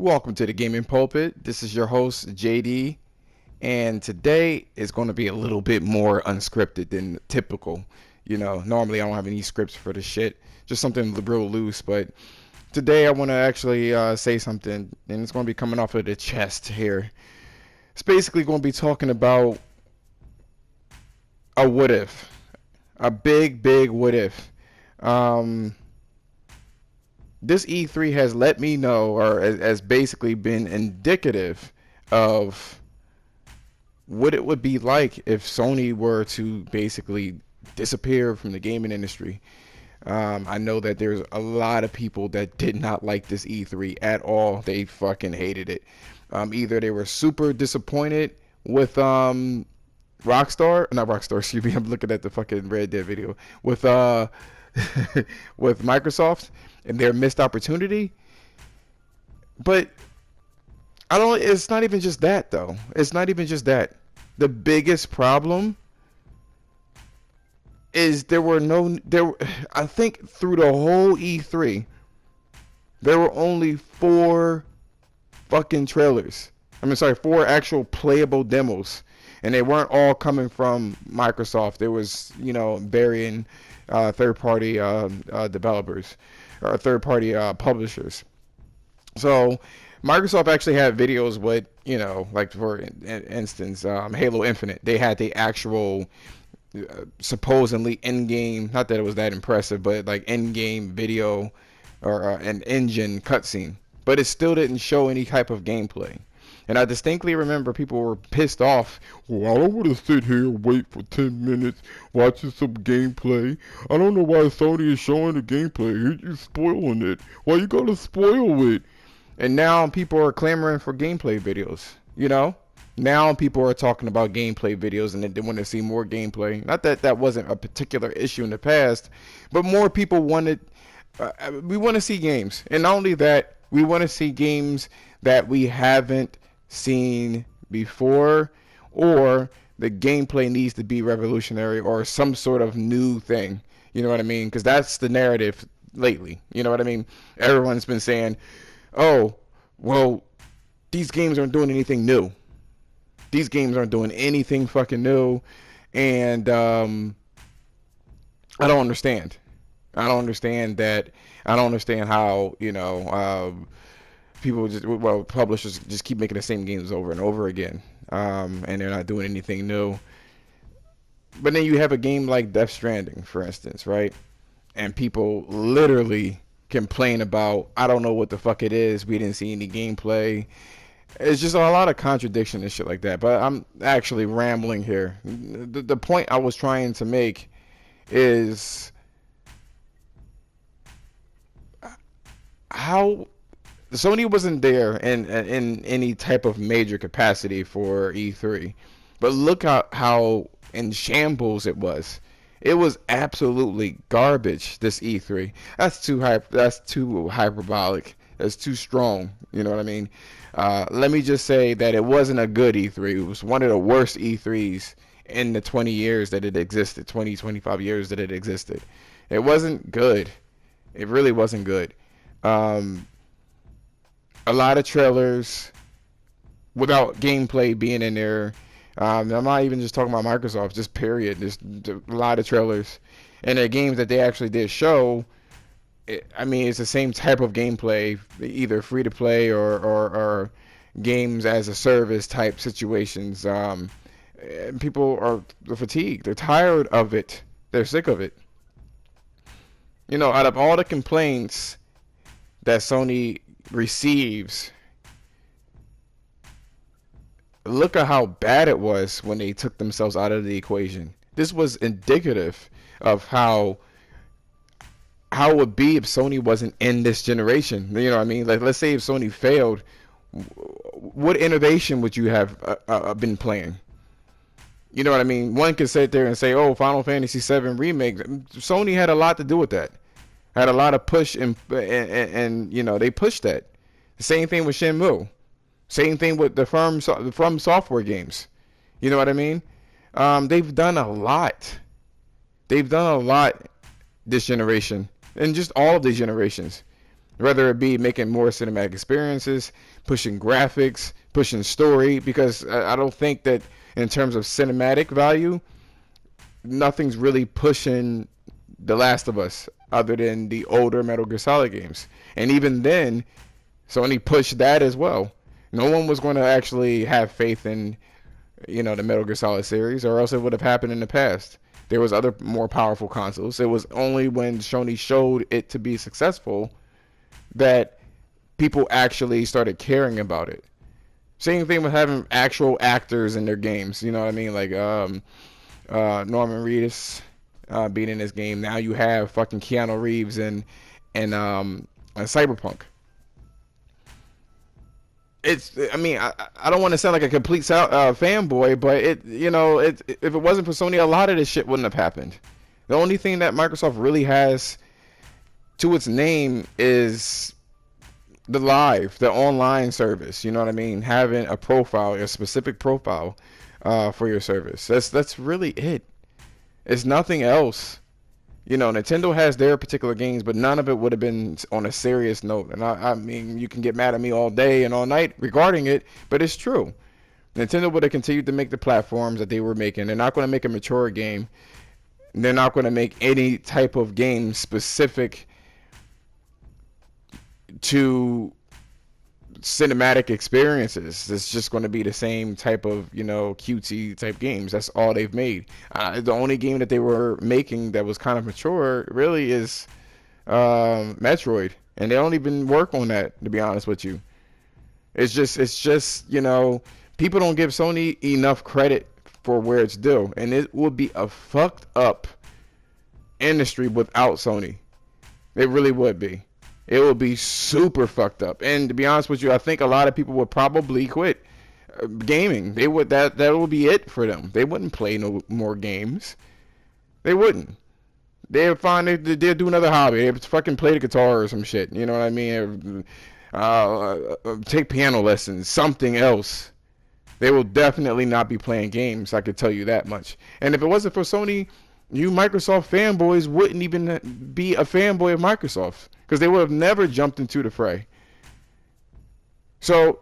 Welcome to the Gaming Pulpit. This is your host, JD, and today is going to be a little bit more unscripted than typical. Normally I don't have any scripts for this shit, just something real loose, but today I want to actually say something, and it's going to be coming off of the chest here. It's basically going to be talking about a what if, a big what if. This E3 has let me know, or has basically been indicative of what it would be like if Sony were to basically disappear from the gaming industry. I know that there's a lot of people that did not like this E3 at all. They fucking hated it. Either they were super disappointed with Rockstar, not Rockstar, excuse me. I'm looking at the fucking Red Dead video with with Microsoft and their missed opportunity. But I don't. It's not even just that, though. It's not even just that. The biggest problem is I think through the whole E3, there were only 4 fucking trailers. Four actual playable demos, and they weren't all coming from Microsoft. There was, varying third-party developers or third-party publishers. So Microsoft actually had videos with, like for instance, Halo Infinite. They had the actual supposedly in-game, not that it was that impressive, but like in-game video or an engine cutscene. But it still didn't show any type of gameplay. And I distinctly remember people were pissed off. Well, I don't want to sit here and wait for 10 minutes watching some gameplay. I don't know why Sony is showing the gameplay. You're spoiling it. Why you gotta spoil it? And now people are clamoring for gameplay videos, Now people are talking about gameplay videos and they want to see more gameplay. Not that that wasn't a particular issue in the past, but more people wanted, we want to see games. And not only that, we want to see games that we haven't seen before, or the gameplay needs to be revolutionary or some sort of new thing. You know what I mean? Because that's the narrative lately. You know what I mean? Everyone's been saying, oh, well, these games aren't doing anything new. These games aren't doing anything fucking new. And I don't understand. I don't understand that. I don't understand how, publishers just keep making the same games over and over again, and they're not doing anything new. But then you have a game like Death Stranding, for instance, right? And people literally complain about, I don't know what the fuck it is. We didn't see any gameplay. It's just a lot of contradiction and shit like that. But I'm actually rambling here. The point I was trying to make is how Sony wasn't there in any type of major capacity for E3, but look how in shambles it was. It was absolutely garbage, this E3. That's too hyperbolic. That's too strong. You know what I mean? Let me just say that it wasn't a good E3. It was one of the worst E3s in the 20 years that it existed, 25 years that it existed. It wasn't good. It really wasn't good. A lot of trailers without gameplay being in there. I'm not even just talking about Microsoft, just period. There's a lot of trailers. And the games that they actually did show, it's the same type of gameplay, either free to play or games as a service type situations. And people are fatigued. They're tired of it. They're sick of it. Out of all the complaints that Sony receives, look at how bad it was when they took themselves out of the equation. This was indicative of how it would be if Sony wasn't in this generation. You know what I mean? Like, let's say if Sony failed, what innovation would you have been playing? You know what I mean? One could sit there and say, oh, Final Fantasy VII Remake. Sony had a lot to do with that. Had a lot of push and they pushed that. The same thing with Shenmue. Same thing with the From Software games. You know what I mean? They've done a lot. They've done a lot this generation, and just all of these generations. whether it be making more cinematic experiences, pushing graphics, pushing story, because I don't think that in terms of cinematic value, nothing's really pushing The Last of Us other than the older Metal Gear Solid games. And even then, Sony pushed that as well. No one was going to actually have faith in, the Metal Gear Solid series, or else it would have happened in the past. There was other more powerful consoles. It was only when Sony showed it to be successful that people actually started caring about it. Same thing with having actual actors in their games. You know what I mean? Like Norman Reedus being in this game. Now you have fucking Keanu Reeves and Cyberpunk. I don't want to sound like a complete fanboy, but if it wasn't for Sony, a lot of this shit wouldn't have happened. The only thing that Microsoft really has to its name is the online service. You know what I mean? Having a profile, a specific profile for your service. That's really it. It's nothing else. Nintendo has their particular games, but none of it would have been on a serious note. And I mean, you can get mad at me all day and all night regarding it, but it's true. Nintendo would have continued to make the platforms that they were making. They're not going to make a mature game. They're not going to make any type of game specific to cinematic experiences. It's just going to be the same type of cutesy type games. That's all they've made. The only game that they were making that was kind of mature really is Metroid, and they don't even work on that, to be honest with you. It's just people don't give Sony enough credit for where it's due, and it would be a fucked up industry without Sony. It really would be. It would be super fucked up. And to be honest with you, I think a lot of people would probably quit gaming. They would that would be it for them. They wouldn't play no more games. They wouldn't. They'd find they'd do another hobby. They'd fucking play the guitar or some shit. You know what I mean? Take piano lessons, something else. They will definitely not be playing games. I could tell you that much. And if it wasn't for Sony, you Microsoft fanboys wouldn't even be a fanboy of Microsoft, because they would have never jumped into the fray. So,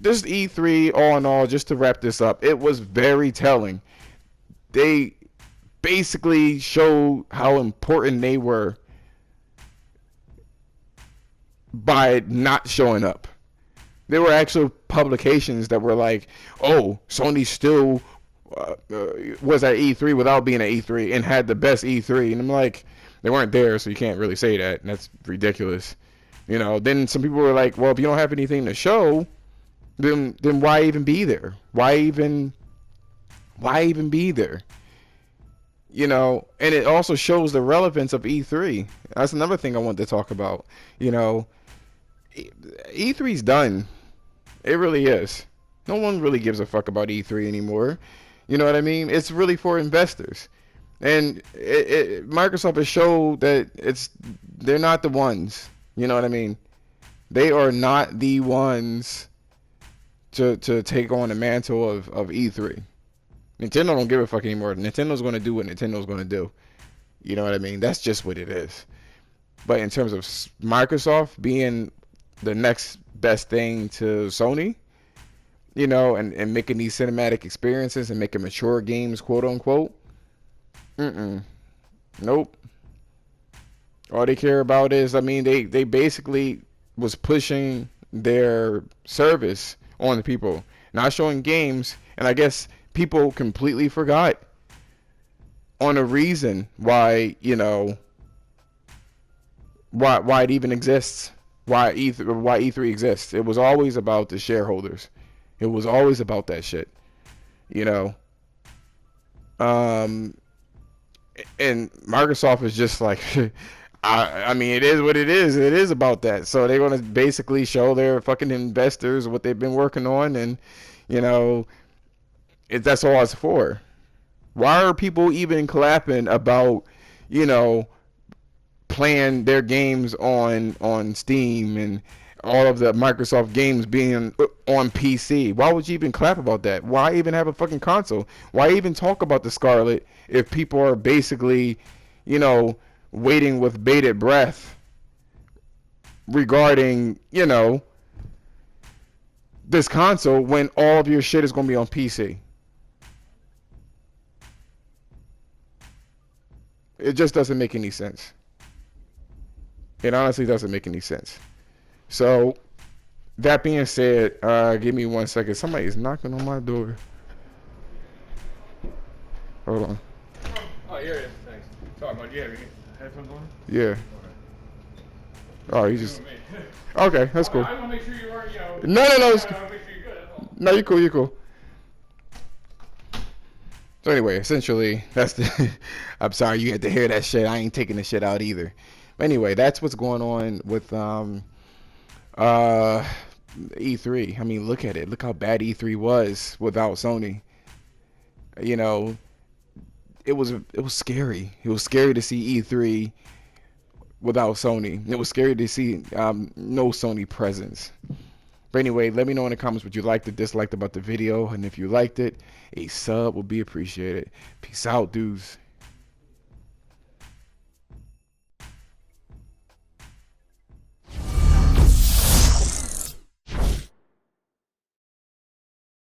this E3, all in all, just to wrap this up, it was very telling. They basically showed how important they were by not showing up. There were actual publications that were like, oh, Sony still was at E3 without being at E3 and had the best E3. And I'm like, they weren't there, so you can't really say that. And that's ridiculous. Then some people were like, well, if you don't have anything to show, then why even be there? Why even be there? And it also shows the relevance of E3. That's another thing I wanted to talk about. E3's done. It really is. No one really gives a fuck about E3 anymore. You know what I mean? It's really for investors. And Microsoft has showed that they're not the ones. You know what I mean? They are not the ones to take on the mantle of E3. Nintendo don't give a fuck anymore. Nintendo's going to do what Nintendo's going to do. You know what I mean? That's just what it is. But in terms of Microsoft being the next best thing to Sony, and making these cinematic experiences and making mature games, quote unquote, nope. All they care about is, they basically was pushing their service on the people, not showing games, and I guess people completely forgot on a reason why, why it even exists, why E3 exists. It was always about the shareholders. It was always about that shit, and Microsoft is just like, I mean, it is what it is. It is about that. So they're going to basically show their fucking investors what they've been working on, and that's all it's for. Why are people even clapping about, playing their games on Steam and all of the Microsoft games being on PC? Why would you even clap about that? Why even have a fucking console? Why even talk about the Scarlet if people are basically, waiting with bated breath regarding, this console when all of your shit is going to be on PC. It just doesn't make any sense. It honestly doesn't make any sense. So, that being said, give me 1 second. Somebody is knocking on my door. Hold on. Oh, here it is. Thanks. Sorry, but you have your headphones on? Yeah. Oh, he just. Okay, that's cool. I want to make sure you are, No. I want to make sure you're good. That's all. No, you're cool. You're cool. So anyway, essentially, that's the. I'm sorry you had to hear that shit. I ain't taking the shit out either. But anyway, that's what's going on with E3. I mean, look at it. Look how bad E3 was without Sony. It was scary. It was scary to see E3 without Sony. It was scary to see no Sony presence. But anyway, let me know in the comments what you liked or disliked about the video, and if you liked it, a sub would be appreciated. Peace out, dudes.